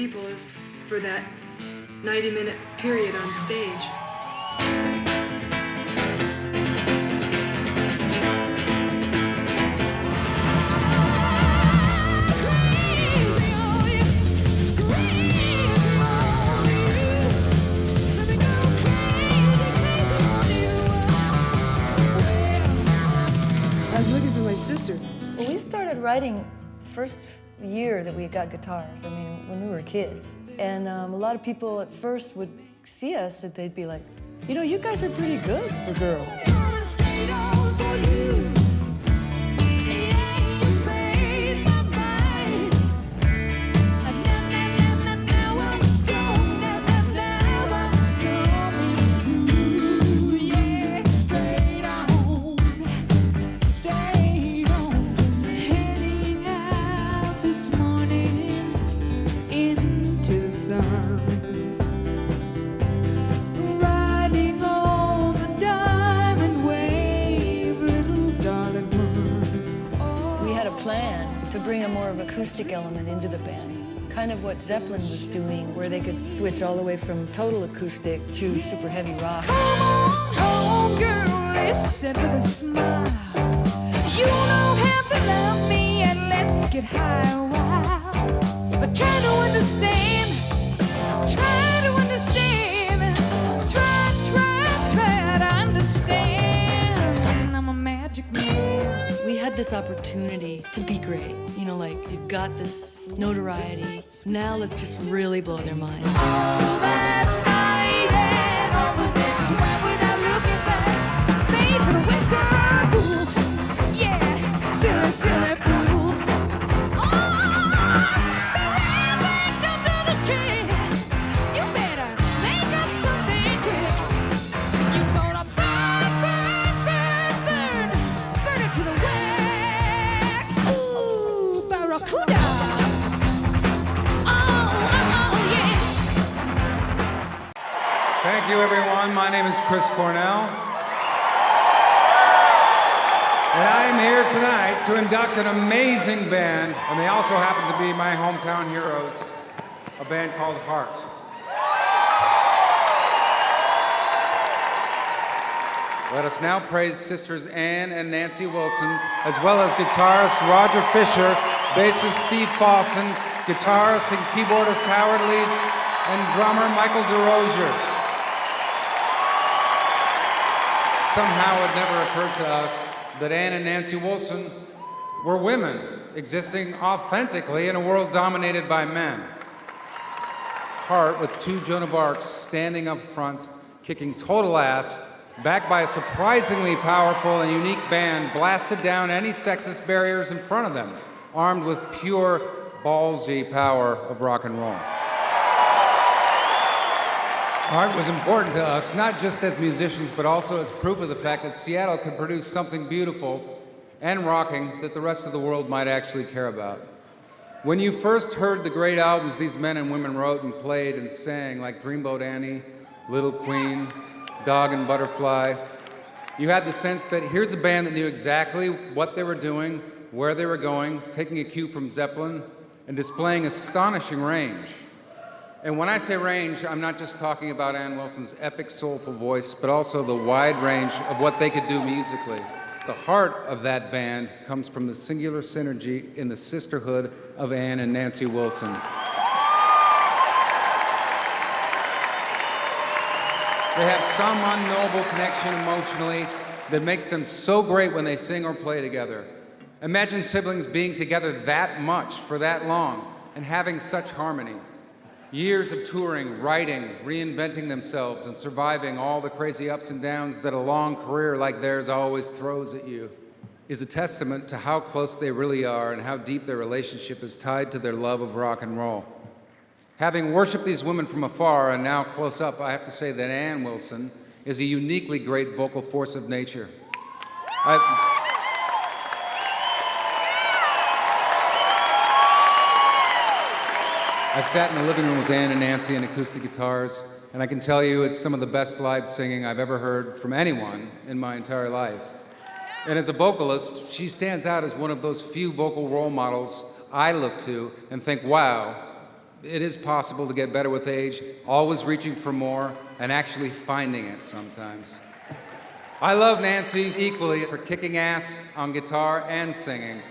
people is for that 90-minute period on stage. I was looking for my sister. Well, we started writing first year that we got guitars. I mean, when we were kids. And a lot of people at first would see us and they'd be like, you know, you guys are pretty good for girls. Plan to bring a more of acoustic element into the band. Kind of what Zeppelin was doing, where they could switch all the way from total acoustic to super heavy rock. Come on home, girl, listen with a smile. You don't have to love me and let's get high a while. But try to understand, try to understand, try to understand. I'm a magic man. We had this opportunity to be great. You know, like, you've got this notoriety. Now let's just really blow their minds. All that night and all the next one without looking back. Made for the Western fools. Yeah, silly, silly fools. Don't do the trick. You better make up something quick. You gonna burn it to the whack. Ooh, barracuda. Thank you, everyone. My name is Chris Cornell. And I am here tonight to induct an amazing band, and they also happen to be my hometown heroes, a band called Heart. Let us now praise sisters Ann and Nancy Wilson, as well as guitarist Roger Fisher, bassist Steve Fossen, guitarist and keyboardist Howard Leese, and drummer Michael DeRosier. Somehow it never occurred to us that Ann and Nancy Wilson were women existing authentically in a world dominated by men. Heart, with two Joan of Arcs standing up front, kicking total ass, backed by a surprisingly powerful and unique band, blasted down any sexist barriers in front of them, armed with pure, ballsy power of rock and roll. Heart was important to us, not just as musicians, but also as proof of the fact that Seattle could produce something beautiful and rocking that the rest of the world might actually care about. When you first heard the great albums these men and women wrote and played and sang, like Dreamboat Annie, Little Queen, Dog and Butterfly, you had the sense that here's a band that knew exactly what they were doing, where they were going, taking a cue from Zeppelin, and displaying astonishing range. And when I say range, I'm not just talking about Ann Wilson's epic, soulful voice, but also the wide range of what they could do musically. The heart of that band comes from the singular synergy in the sisterhood of Ann and Nancy Wilson. They have some unknowable connection emotionally that makes them so great when they sing or play together. Imagine siblings being together that much for that long and having such harmony. Years of touring, writing, reinventing themselves, and surviving all the crazy ups and downs that a long career like theirs always throws at you is a testament to how close they really are and how deep their relationship is tied to their love of rock and roll. Having worshiped these women from afar and now close up, I have to say that Ann Wilson is a uniquely great vocal force of nature. I've sat in the living room with Ann and Nancy and acoustic guitars, and I can tell you it's some of the best live singing I've ever heard from anyone in my entire life. And as a vocalist, she stands out as one of those few vocal role models I look to and think, wow, It is possible to get better with age, always reaching for more and actually finding it sometimes. I love Nancy equally for kicking ass on guitar and singing.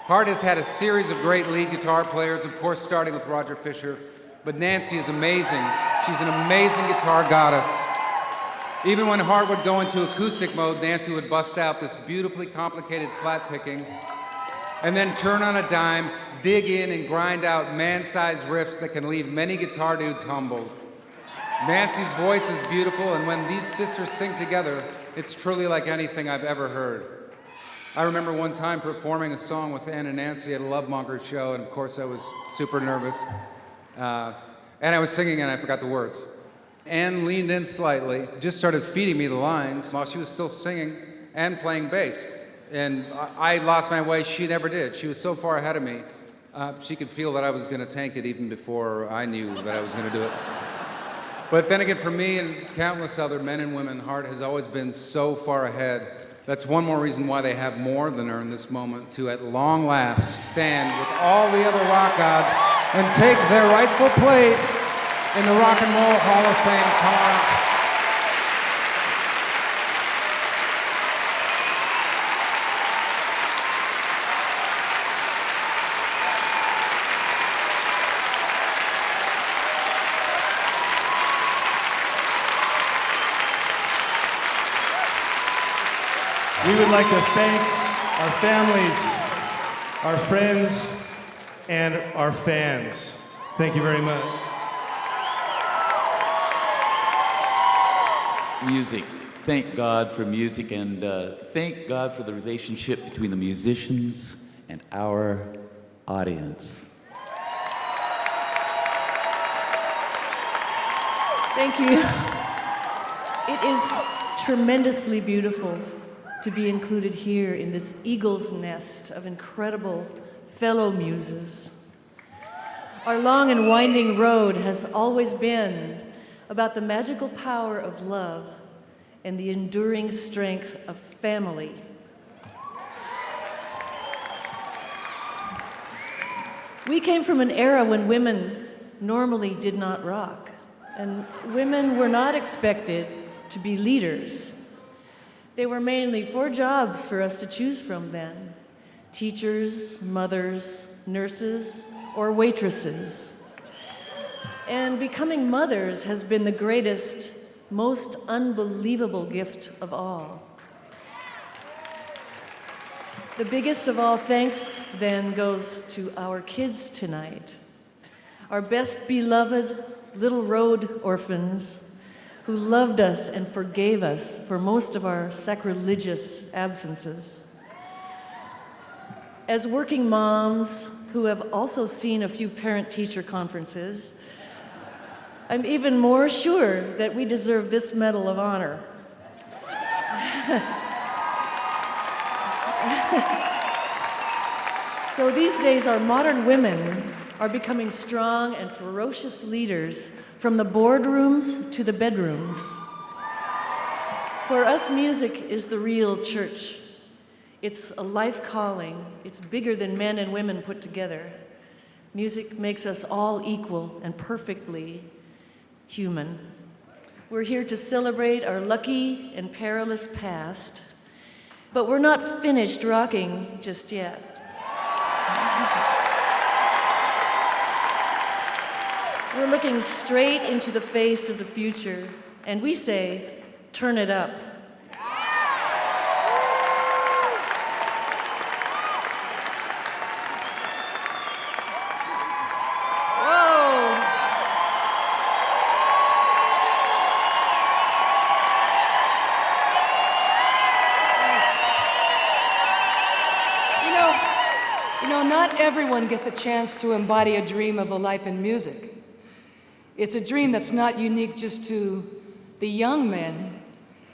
Heart has had a series of great lead guitar players, of course starting with Roger Fisher, but Nancy is amazing. She's an amazing guitar goddess. Even when Heart would go into acoustic mode, Nancy would bust out this beautifully complicated flat picking and then turn on a dime, dig in and grind out man-sized riffs that can leave many guitar dudes humbled. Nancy's voice is beautiful, and when these sisters sing together, it's truly like anything I've ever heard. I remember one time performing a song with Ann and Nancy at a Love Monger show, and of course I was super nervous. And I was singing and I forgot the words. Ann leaned in slightly, just started feeding me the lines while she was still singing and playing bass. And I lost my way, she never did. She was so far ahead of me. She could feel that I was gonna tank it even before I knew that I was gonna do it. But then again, for me and countless other men and women, Heart has always been so far ahead. That's one more reason why they have more than earned this moment to, at long last, stand with all the other rock gods and take their rightful place in the Rock and Roll Hall of Fame. Come on up. We would like to thank our families, our friends, and our fans. Thank you very much. Music. Thank God for music, and thank God for the relationship between the musicians and our audience. Thank you. It is tremendously beautiful to be included here in this eagle's nest of incredible fellow muses. Our long and winding road has always been about the magical power of love and the enduring strength of family. We came from an era when women normally did not rock, and women were not expected to be leaders. There were mainly 4 jobs for us to choose from then: teachers, mothers, nurses, or waitresses. And becoming mothers has been the greatest, most unbelievable gift of all. The biggest of all thanks then goes to our kids tonight, our best beloved little road orphans who loved us and forgave us for most of our sacrilegious absences. As working moms who have also seen a few parent-teacher conferences, I'm even more sure that we deserve this Medal of Honor. So these days, our modern women are becoming strong and ferocious leaders from the boardrooms to the bedrooms. For us, music is the real church. It's a life calling. It's bigger than men and women put together. Music makes us all equal and perfectly human. We're here to celebrate our lucky and perilous past, but we're not finished rocking just yet. We're looking straight into the face of the future, and we say, turn it up. Whoa! You know, not everyone gets a chance to embody a dream of a life in music. It's a dream that's not unique just to the young men.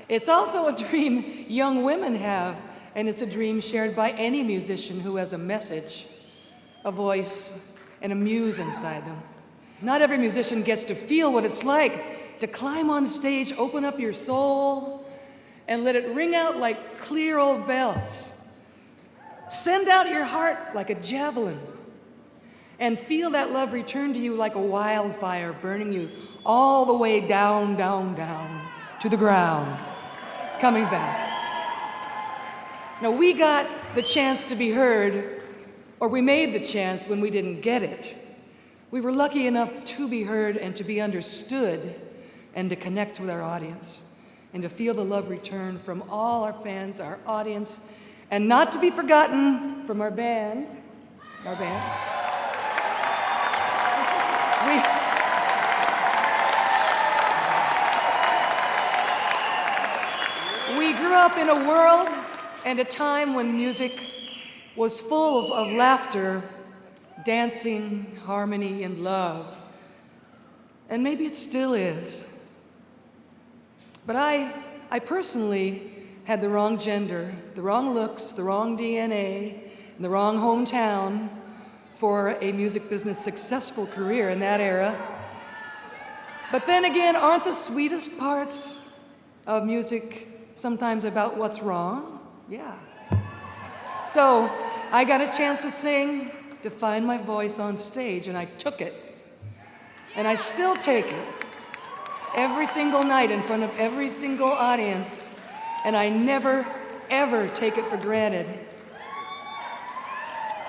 It's also a dream young women have, and it's a dream shared by any musician who has a message, a voice, and a muse inside them. Not every musician gets to feel what it's like to climb on stage, open up your soul, and let it ring out like clear old bells. Send out your heart like a javelin, and feel that love return to you like a wildfire, burning you all the way down, down, down to the ground, coming back. Now, we got the chance to be heard, or we made the chance when we didn't get it. We were lucky enough to be heard and to be understood and to connect with our audience and to feel the love return from all our fans, our audience, and not to be forgotten from our band. We grew up in a world and a time when music was full of laughter, dancing, harmony, and love. And maybe it still is. But I personally had the wrong gender, the wrong looks, the wrong DNA, and the wrong hometown for a music business successful career in that era. But then again, aren't the sweetest parts of music sometimes about what's wrong? Yeah. So I got a chance to sing, to find my voice on stage, and I took it. And I still take it every single night in front of every single audience, and I never, ever take it for granted.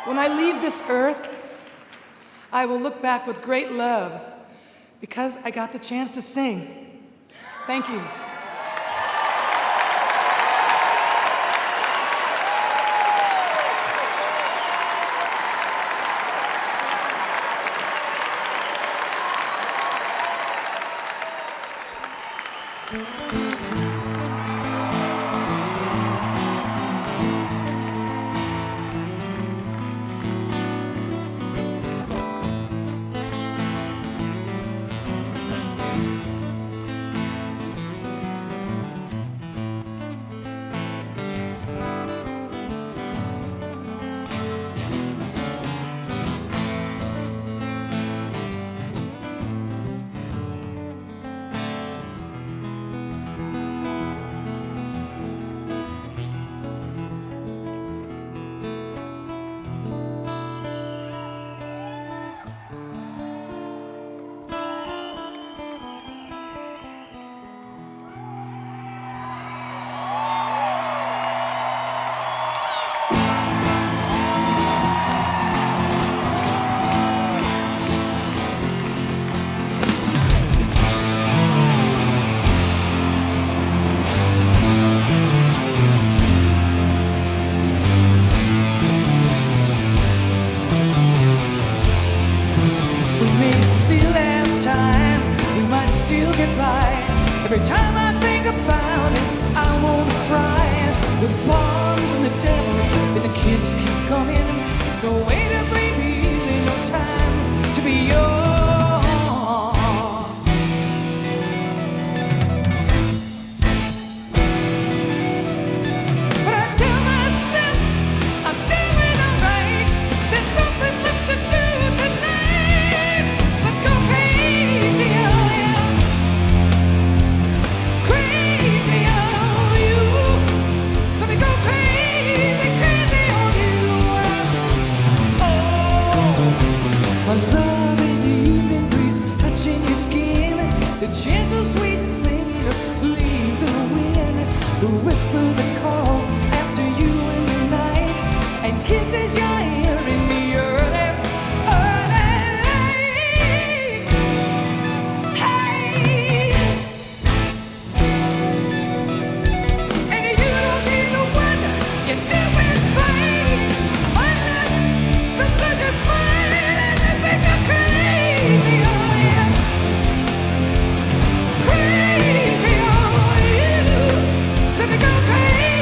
When I leave this earth, I will look back with great love because I got the chance to sing. Thank you. Every time I think about it, I wanna cry. With bombs and the devil, and the kids keep coming. No way to breathe easy, no time to be yours. But I tell myself I'm doing alright. There's nothing left to do tonight but go crazy, oh yeah. Crazy on you. Let me go crazy, crazy on you. Oh, my love is the evening breeze touching your skin, the gentle sweet singing of leaves in the wind, the whisper that calls after you in the night, and kisses your ear in the early, early light. Hey. And you don't need to wonder, you're doing fine. My love, the blood is mine, and it makes you crazy, oh yeah. Crazy on you. Let me go crazy.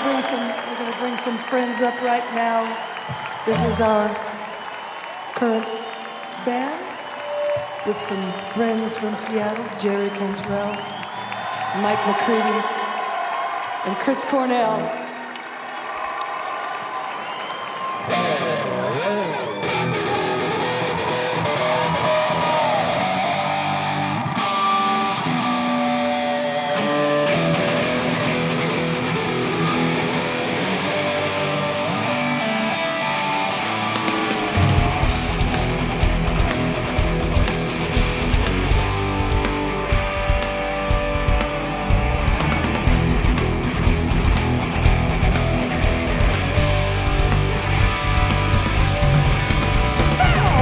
gonna bring some friends up right now. This is our current band with some friends from Seattle, Jerry Cantrell, Mike McCready, and Chris Cornell.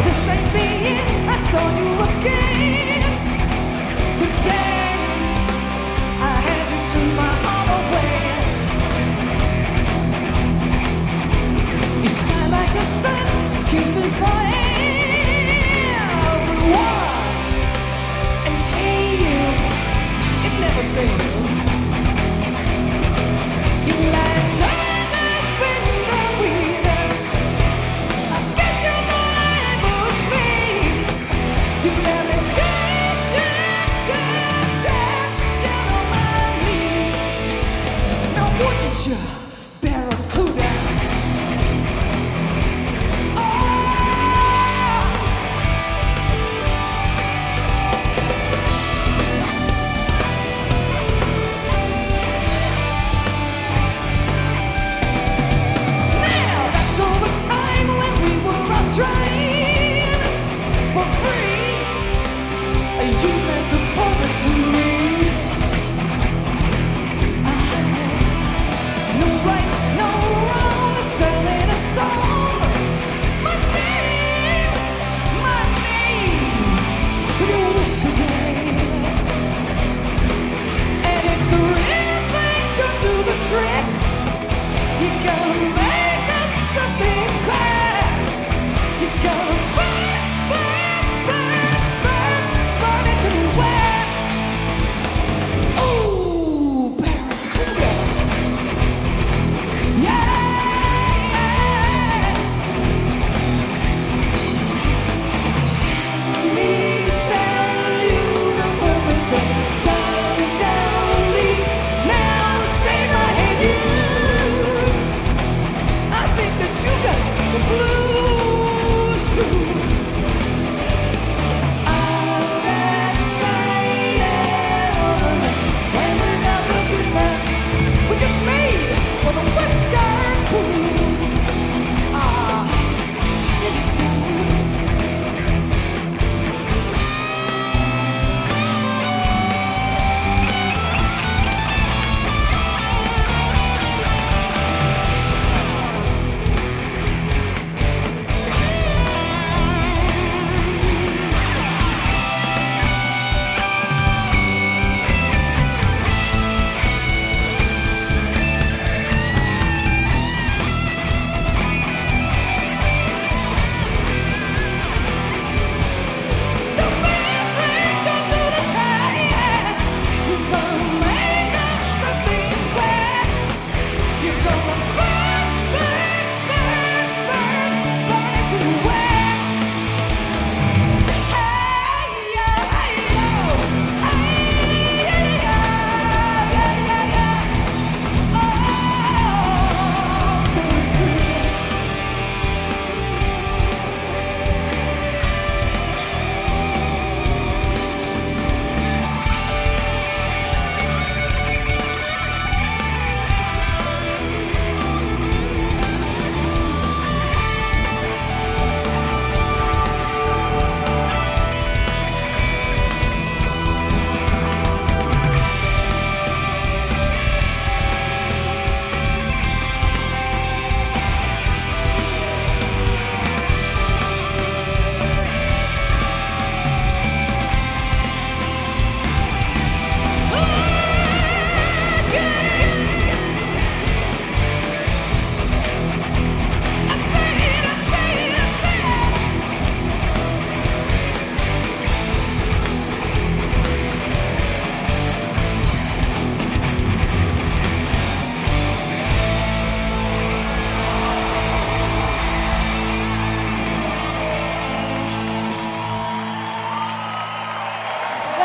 This ain't the end. I saw you again today. I had to turn my heart away. You smile like the sun, kisses for everyone, and tears, it never fails. You like sun up in the reason. I guess you're gonna ambush me. You let me down on my knees. Now wouldn't you, Barracuda? Oh,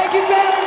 Thank you very